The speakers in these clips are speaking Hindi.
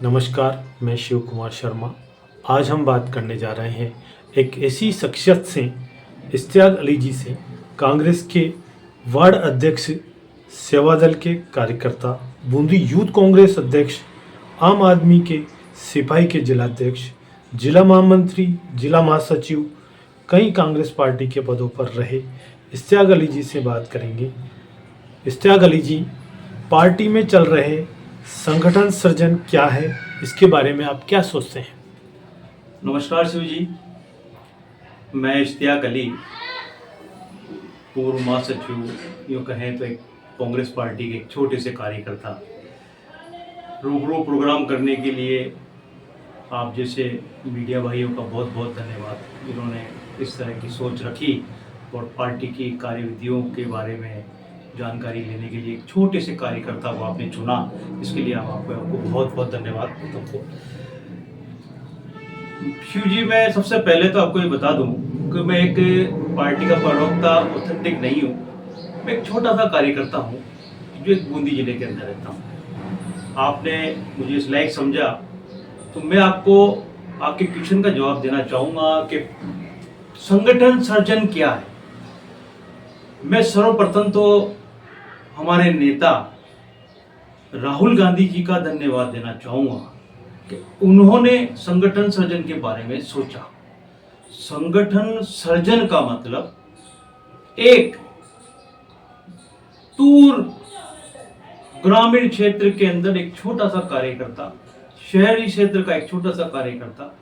नमस्कार, मैं शिव कुमार शर्मा। आज हम बात करने जा रहे हैं एक ऐसी शख्सियत से, इश्तियाक अली जी से, कांग्रेस के वार्ड अध्यक्ष, सेवादल के कार्यकर्ता, बूंदी यूथ कांग्रेस अध्यक्ष, आम आदमी के सिपाही के जिलाध्यक्ष, जिला महामंत्री, जिला महासचिव, कई कांग्रेस पार्टी के पदों पर रहे इश्तियाक अली जी से बात करेंगे। इश्तियाक अली जी, पार्टी में चल रहे संगठन सृजन क्या है, इसके बारे में आप क्या सोचते हैं? नमस्कार शिव जी, मैं इश्तियाक अली, पूर्व महासचिव, यूँ कहें तो एक कांग्रेस पार्टी के एक छोटे से कार्यकर्ता। रूबरू प्रोग्राम करने के लिए आप जैसे मीडिया भाइयों का बहुत बहुत धन्यवाद, जिन्होंने इस तरह की सोच रखी और पार्टी की कार्यविधियों के बारे में जानकारी लेने के लिए एक छोटे से कार्यकर्ता को आपने चुना। इसके लिए आपको बहुत बहुत धन्यवाद तुमको। शिव जी, मैं सबसे पहले तो आपको ये बता दूं कि मैं एक पार्टी का प्रवक्ता ऑथेंटिक नहीं हूँ। मैं एक छोटा सा कार्यकर्ता हूँ जो एक बूंदी जिले के अंदर रहता हूँ। आपने मुझे इस लायक समझा तो मैं आपको आपके क्वेश्चन का जवाब देना चाहूँगा कि संगठन सृजन क्या है। मैं सर्वप्रथम तो हमारे नेता राहुल गांधी जी का धन्यवाद देना चाहूँगा कि उन्होंने संगठन सृजन के बारे में सोचा। संगठन सृजन का मतलब एक दूर ग्रामीण क्षेत्र के अंदर एक छोटा सा कार्यकर्ता, शहरी क्षेत्र का एक छोटा सा कार्यकर्ता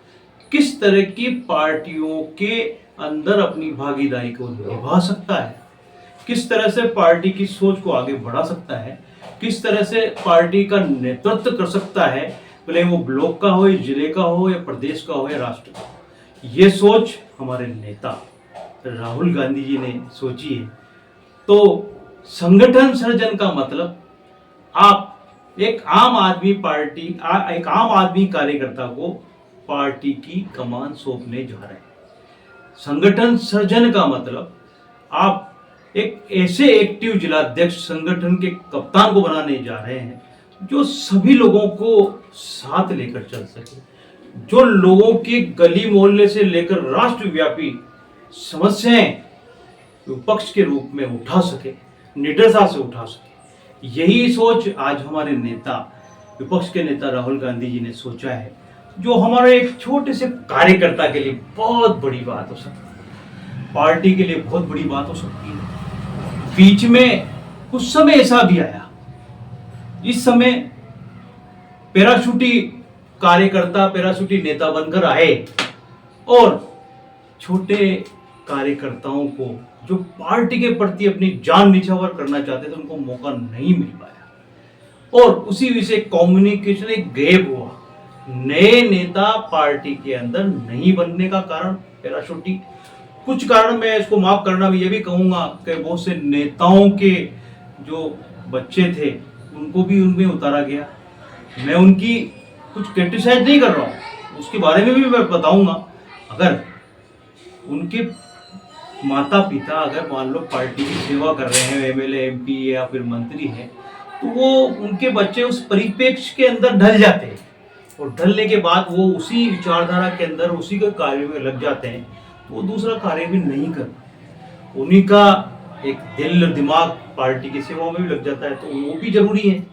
किस तरह की पार्टियों के अंदर अपनी भागीदारी को निभा सकता है, किस तरह से पार्टी की सोच को आगे बढ़ा सकता है, किस तरह से पार्टी का नेतृत्व कर सकता है, भले वो ब्लॉक का हो, जिले का हो, या प्रदेश का हो, या राष्ट्र का हो। ये सोच हमारे नेता राहुल गांधी जी ने सोची है। तो संगठन सृजन का मतलब आप एक आम आदमी एक आम आदमी कार्यकर्ता को पार्टी की कमान सौंपने जा रहे हैं। संगठन सृजन का मतलब आप एक ऐसे एक्टिव जिलाध्यक्ष, संगठन के कप्तान को बनाने जा रहे हैं जो सभी लोगों को साथ लेकर चल सके, जो लोगों के गली मोहल्ले से लेकर राष्ट्रव्यापी समस्याएं विपक्ष के रूप में उठा सके, निडरता से उठा सके। यही सोच आज हमारे नेता, विपक्ष के नेता राहुल गांधी जी ने सोचा है, जो हमारे एक छोटे से कार्यकर्ता के लिए बहुत बड़ी बात हो सकती है, पार्टी के लिए बहुत बड़ी बात हो सकती है। बीच में कुछ समय ऐसा भी आया, इस समय पैराशूटी कार्यकर्ता, पैराशूटी नेता बनकर आए और छोटे कार्यकर्ताओं को जो पार्टी के प्रति अपनी जान निछावर करना चाहते थे, उनको मौका नहीं मिल पाया और उसी विषय कम्युनिकेशन एक गैप हुआ। नए नेता पार्टी के अंदर नहीं बनने का कारण पैराशूटी, कुछ कारण मैं इसको माफ करना भी ये भी कहूँगा कि बहुत से नेताओं के जो बच्चे थे उनको भी उनमें उतारा गया। मैं उनकी कुछ क्रिटिसाइज नहीं कर रहा हूँ, उसके बारे में भी मैं बताऊँगा। अगर उनके माता पिता अगर मान लो पार्टी की सेवा कर रहे हैं, एमएलए, एमपी या फिर मंत्री हैं, तो वो उनके बच्चे उस परिप्रेक्ष्य के अंदर ढल जाते हैं और ढलने के बाद वो उसी विचारधारा के अंदर उसी के कार्य में लग जाते हैं, वो दूसरा कार्य भी नहीं कर। उन्हीं का एक दिल दिमाग पार्टी की सेवा में भी लग जाता है, तो वो भी जरूरी है।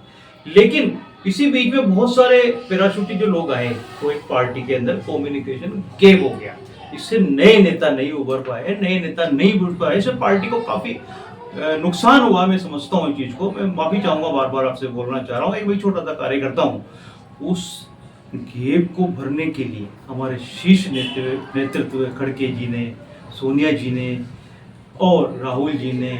लेकिन इसी बीच में बहुत सारे पैराशूटी जो लोग आए, वो एक पार्टी के अंदर कम्युनिकेशन गैप हो गया, इससे नए नेता नहीं उभर पाए, नए नेता नहीं उभर पाए, इससे पार्टी को काफी नुकसान हुआ। मैं समझता हूँ इस चीज को, मैं माफी चाहूंगा, बार बार आपसे बोलना चाह रहा हूँ, एक वही छोटा सा कार्यकर्ता हूँ। उस गैप को भरने के लिए हमारे शीर्ष नेतृत्व खड़गे जी ने, सोनिया जी ने और राहुल जी ने,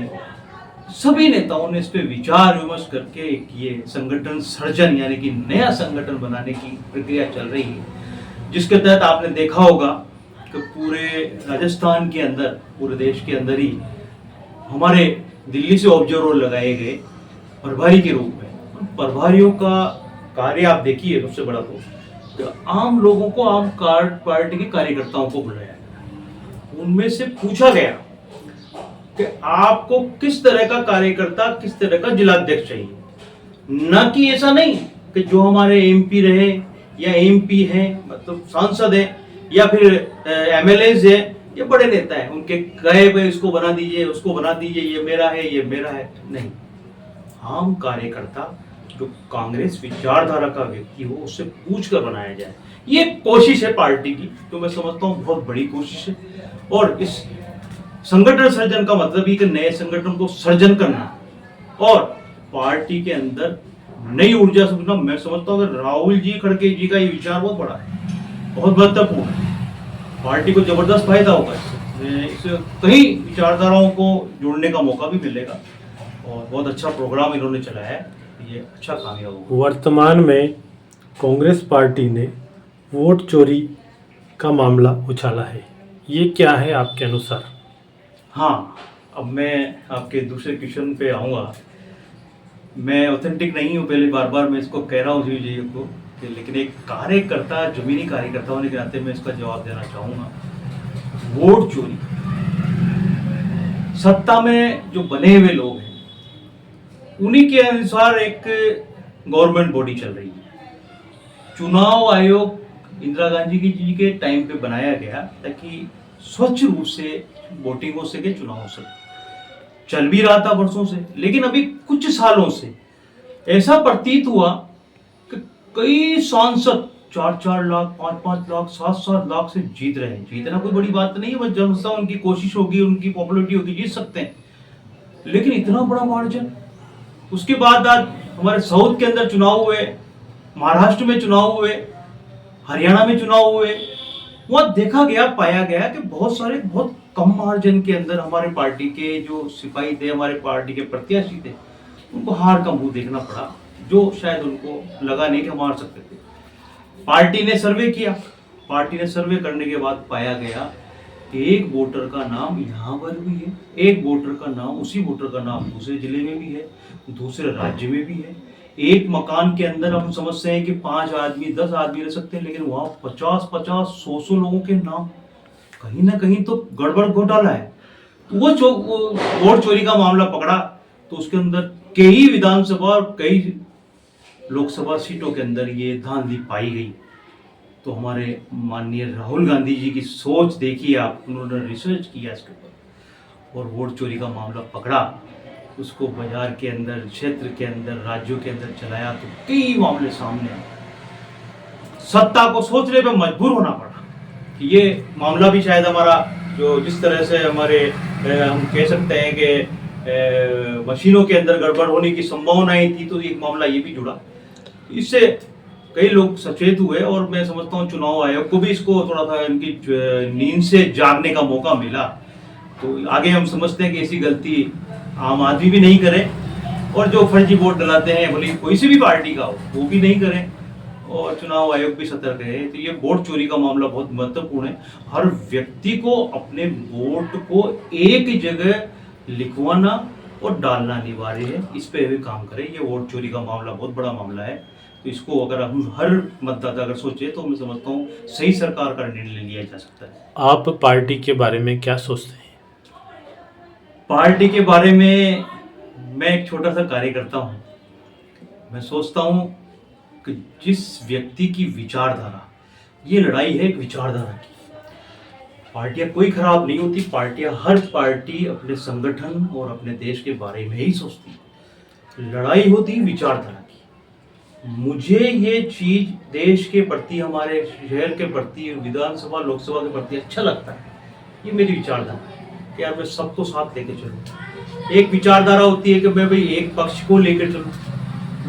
सभी नेताओं ने इस पे विचार विमर्श करके ये संगठन सृजन यानी कि नया संगठन बनाने की प्रक्रिया चल रही है, जिसके तहत आपने देखा होगा कि पूरे राजस्थान के अंदर, पूरे देश के अंदर ही हमारे दिल्ली से ऑब्जर्वर लगाए गए प्रभारी के रूप में। प्रभारियों का कार्य आप देखिए, सबसे बड़ा तो आम लोगों को, आम पार्टी के कार्यकर्ताओं को बुलाया गया, उनमें से पूछा गया कि आपको किस तरह का कार्यकर्ता, किस तरह का जिलाध्यक्ष चाहिए। न कि ऐसा नहीं कि जो हमारे एमपी रहे या एमपी हैं, मतलब सांसद हैं, या फिर एमएलएज हैं, ये बड़े नेता हैं, उनके कहे पे इसको बना दीजिए, उसको बना दीजिए, ये मेरा है, ये मेरा है, नहीं। आम कार्यकर्ता जो कांग्रेस विचारधारा का व्यक्ति हो, उससे पूछ कर बनाया जाए, ये कोशिश है पार्टी की, तो मैं समझता हूँ बहुत बड़ी कोशिश है। और इस संगठन सर्जन का मतलब ही कि नए संगठन को सर्जन करना और पार्टी के अंदर नई ऊर्जा से, मैं समझता हूँ कि राहुल जी खड़गे जी का ये विचार बहुत बड़ा है, बहुत महत्वपूर्ण है, पार्टी को जबरदस्त फायदा होगा इससे कई विचारधाराओं को जोड़ने का मौका भी मिलेगा, और बहुत अच्छा प्रोग्राम इन्होंने चलाया है, ये अच्छा कामयाब होगा। वर्तमान में कांग्रेस पार्टी ने वोट चोरी का मामला उछाला है, ये क्या है आपके अनुसार? हाँ, अब मैं आपके दूसरे क्वेश्चन पे आऊँगा। मैं ऑथेंटिक नहीं हूँ, पहले बार बार मैं इसको कह रहा हूँ जी को कि, लेकिन एक कार्यकर्ता, जमीनी कार्यकर्ता होने के नाते मैं इसका जवाब देना चाहूँगा। वोट चोरी, सत्ता में जो बने हुए लोग हैं उन्हीं के अनुसार एक गवर्नमेंट बॉडी चल रही है। चुनाव आयोग इंदिरा गांधी जी के टाइम पे बनाया गया ताकि स्वच्छ रूप से वोटिंग हो सके, चुनाव हो सके, चल भी रहा था वर्षों से, लेकिन अभी कुछ सालों से ऐसा प्रतीत हुआ कि कई सांसद 4-4 लाख, 5-5 लाख, 7-7 लाख से जीत रहे हैं। जीतना कोई बड़ी बात नहीं है, बस जब उनकी कोशिश होगी, उनकी पॉपुलरिटी होगी, जीत सकते हैं, लेकिन इतना बड़ा मार्जिन। उसके बाद आज हमारे साउथ के अंदर चुनाव हुए, महाराष्ट्र में चुनाव हुए, हरियाणा में चुनाव हुए, वहां देखा गया, पाया गया कि बहुत सारे बहुत कम मार्जिन के अंदर हमारे पार्टी के जो सिपाही थे, हमारे पार्टी के प्रत्याशी थे, उनको हार का मुंह देखना पड़ा, जो शायद उनको लगा नहीं कि हम हार सकते थे। पार्टी ने सर्वे किया, पार्टी ने सर्वे करने के बाद पाया गया कि एक वोटर का नाम यहाँ पर भी है, एक वोटर का नाम, उसी वोटर का नाम दूसरे जिले में भी है, दूसरे राज्य में भी है। एक मकान के अंदर हम समझते हैं कि 5 आदमी 10 आदमी रह सकते हैं, लेकिन वहां 50-50, 100 लोगों के नाम, कहीं ना कहीं तो गड़बड़ घोटाला है। तो वो वोट चोरी का मामला पकड़ा, तो उसके अंदर कई विधानसभा और कई लोकसभा सीटों के अंदर ये धांधली पाई गई। तो हमारे माननीय राहुल गांधी जी की सोच देखिए आप, उन्होंने रिसर्च किया इसके ऊपर और वोट चोरी का मामला पकड़ा, उसको बाजार के अंदर, क्षेत्र के अंदर, राज्यों के अंदर चलाया, तो कई मामले सामने आए। सत्ता को सोचने पे मजबूर होना पड़ा कि ये मामला भी शायद हमारा, जो जिस तरह से हमारे हम कह सकते हैं कि मशीनों के अंदर गड़बड़ होने की संभावनाएं थी, तो एक मामला ये भी जुड़ा। इससे कई लोग सचेत हुए और मैं समझता हूँ चुनाव आयोग को भी इसको थोड़ा सा इनकी नींद से जागने का मौका मिला। तो आगे हम समझते हैं कि ऐसी गलती आम आदमी भी नहीं करे, और जो फर्जी वोट डलाते हैं भले कोई सी भी पार्टी का हो, वो भी नहीं करें, और चुनाव आयोग भी सतर्क है। तो ये वोट चोरी का मामला बहुत महत्वपूर्ण है। हर व्यक्ति को अपने वोट को एक जगह लिखवाना और डालना अनिवार्य है, इस पे भी काम करें। ये वोट चोरी का मामला बहुत बड़ा मामला है, तो इसको अगर हम हर मतदाता अगर सोचे तो मैं समझता हूँ सही सरकार का निर्णय लिया जा सकता है। आप पार्टी के बारे में क्या सोचते हैं? पार्टी के बारे में मैं एक छोटा सा कार्यकर्ता हूँ। मैं सोचता हूँ कि जिस व्यक्ति की विचारधारा, ये लड़ाई है एक विचारधारा की। पार्टियां कोई खराब नहीं होती, पार्टियां, हर पार्टी अपने संगठन और अपने देश के बारे में ही सोचती है। लड़ाई होती विचारधारा की। मुझे ये चीज देश के प्रति, हमारे शहर के प्रति, विधानसभा लोकसभा के प्रति अच्छा लगता है। ये मेरी विचारधारा है कि यार मैं सबको साथ लेके चलूँ। एक विचारधारा होती है कि मैं भाई एक पक्ष को लेकर चलूँ,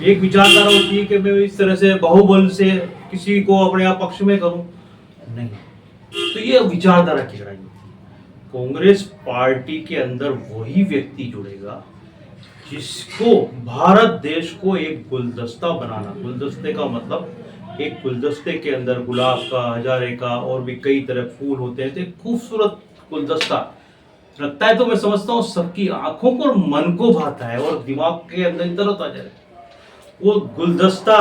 एक विचारधारा होती है कि मैं इस तरह से बाहुबल से किसी को अपने आप पक्ष में करूं, नहीं। तो ये विचारधारा की लड़ाई होती है। कांग्रेस पार्टी के अंदर वही व्यक्ति जुड़ेगा जिसको भारत देश को एक गुलदस्ता बनाना, गुलदस्ते का मतलब एक गुलदस्ते के अंदर गुलाब का, हजारे का और भी कई तरह फूल होते हैं, तो एक खूबसूरत गुलदस्ता रखता है। तो मैं समझता हूँ सबकी आंखों को और मन को भाता है और दिमाग के अंदर तरतजा है। वो गुलदस्ता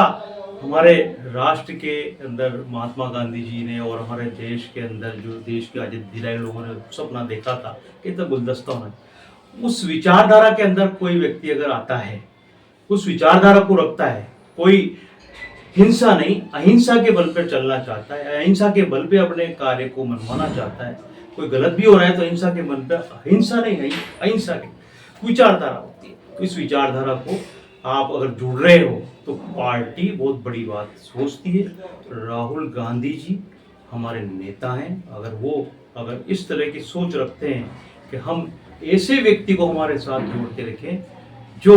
हमारे राष्ट्र के अंदर महात्मा गांधी जी ने और हमारे देश के अंदर जो देश की आजादी दिलाई लोगों ने सपना देखा था कि तो गुलदस्ता होना, उस विचारधारा के अंदर कोई व्यक्ति अगर आता है, उस विचारधारा को रखता है, कोई हिंसा नहीं, अहिंसा के बल पर चलना चाहता है, अहिंसा के बल पे अपने कार्य को मनवाना चाहता है। कोई गलत भी हो रहा है तो अहिंसा के बल पर, अहिंसा नहीं, अहिंसा की विचारधारा होती है। तो इस विचारधारा को आप अगर जुड़ रहे हो तो पार्टी बहुत बड़ी बात सोचती है। राहुल गांधी जी हमारे नेता हैं। अगर इस तरह की सोच रखते हैं कि हम ऐसे व्यक्ति को हमारे साथ जोड़ के रखें जो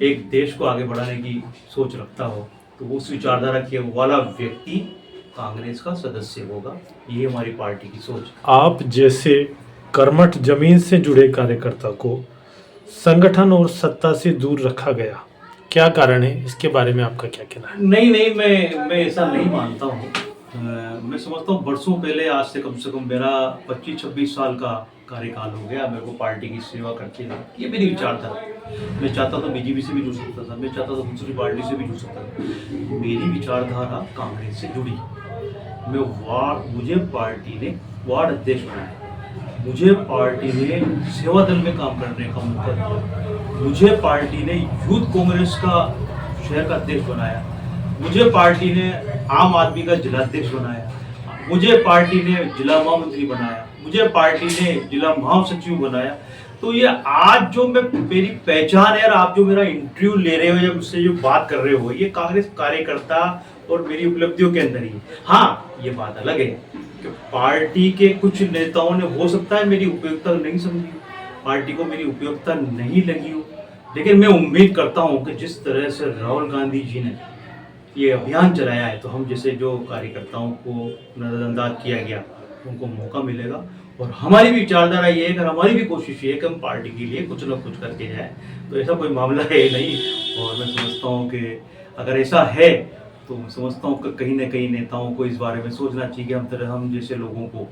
एक देश को आगे बढ़ाने की सोच रखता हो, तो उस विचारधारा के वाला व्यक्ति कांग्रेस का सदस्य होगा। ये हमारी पार्टी की सोच है। आप जैसे कर्मठ जमीन से जुड़े कार्यकर्ता को संगठन और सत्ता से दूर रखा गया, क्या कारण है? इसके बारे में आपका क्या कहना है? नहीं, मैं ऐसा नहीं मानता हूँ। मैं समझता हूँ वर्षों पहले, आज से कम मेरा 25-26 साल का कार्यकाल हो गया मेरे को पार्टी की सेवा करते हुए। ये मेरी विचारधारा है। मैं चाहता था बीजेपी से भी जुड़ सकता था, मैं चाहता था दूसरी पार्टी से भी जुड़ सकता था। मेरी विचारधारा कांग्रेस से जुड़ी। मुझे पार्टी ने वार्ड अध्यक्ष बनाया, मुझे पार्टी ने सेवा दल में काम करने का मौका दिया, मुझे पार्टी ने यूथ कांग्रेस का शहर का अध्यक्ष बनाया, मुझे पार्टी ने आम आदमी का जिलाध्यक्ष बनाया, मुझे पार्टी ने जिला महामंत्री बनाया, मुझे पार्टी ने जिला महासचिव बनाया। तो ये आज जो मेरी पहचान है और आप जो मेरा इंटरव्यू ले रहे हो या मुझसे जो बात कर रहे हो, ये कांग्रेस कार्यकर्ता और मेरी उपलब्धियों के अंदर ही है। हाँ, ये बात अलग है कि पार्टी के कुछ नेताओं ने हो सकता है मेरी उपयोगिता नहीं समझी, पार्टी को मेरी उपयोगिता नहीं लगी हो, लेकिन मैं उम्मीद करता हूँ कि जिस तरह से राहुल गांधी जी ने ये अभियान चलाया है, तो हम जैसे जो कार्यकर्ताओं को नजरअंदाज किया गया उनको मौका मिलेगा। और हमारी भी विचारधारा ये है कि हमारी भी कोशिश ये है कि हम पार्टी के लिए कुछ ना कुछ करके जाए। तो ऐसा कोई मामला है नहीं। और मैं समझता हूँ कि अगर ऐसा है तो मैं समझता हूँ कि कहीं ना कहीं नेताओं को इस बारे में सोचना चाहिए कि हम जैसे लोगों को,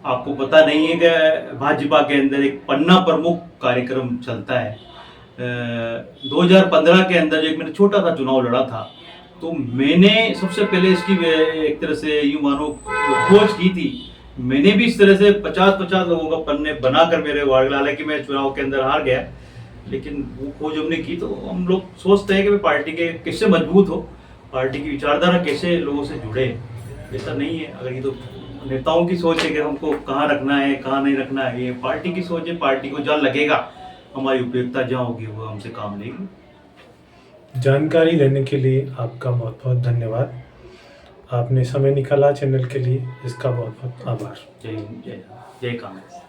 आपको पता नहीं है कि भाजपा के अंदर एक पन्ना प्रमुख कार्यक्रम चलता है। 2015 के अंदर एक मैंने छोटा सा चुनाव लड़ा था, तो मैंने सबसे पहले इसकी एक तरह से यूं मानो खोज की थी। मैंने भी इस तरह से 50-50 लोगों का पन्ने बनाकर मेरे वार्ड, हालांकि मैं चुनाव के अंदर हार गया, लेकिन वो खोज हमने की। तो हम लोग सोचते हैं कि पार्टी के कैसे मजबूत हो, पार्टी की विचारधारा कैसे लोगों से जुड़े। ऐसा नहीं है, अगर ये तो नेताओं की सोच है कि हमको कहाँ रखना है कहाँ नहीं रखना है, ये पार्टी की सोच है। पार्टी को जहाँ लगेगा हमारी उपयोगिता जहाँ होगी वो हमसे काम लेगी। जानकारी देने के लिए आपका बहुत बहुत धन्यवाद। आपने समय निकाला चैनल के लिए, इसका बहुत बहुत आभार। जय हिंद, जय कांग्रेस।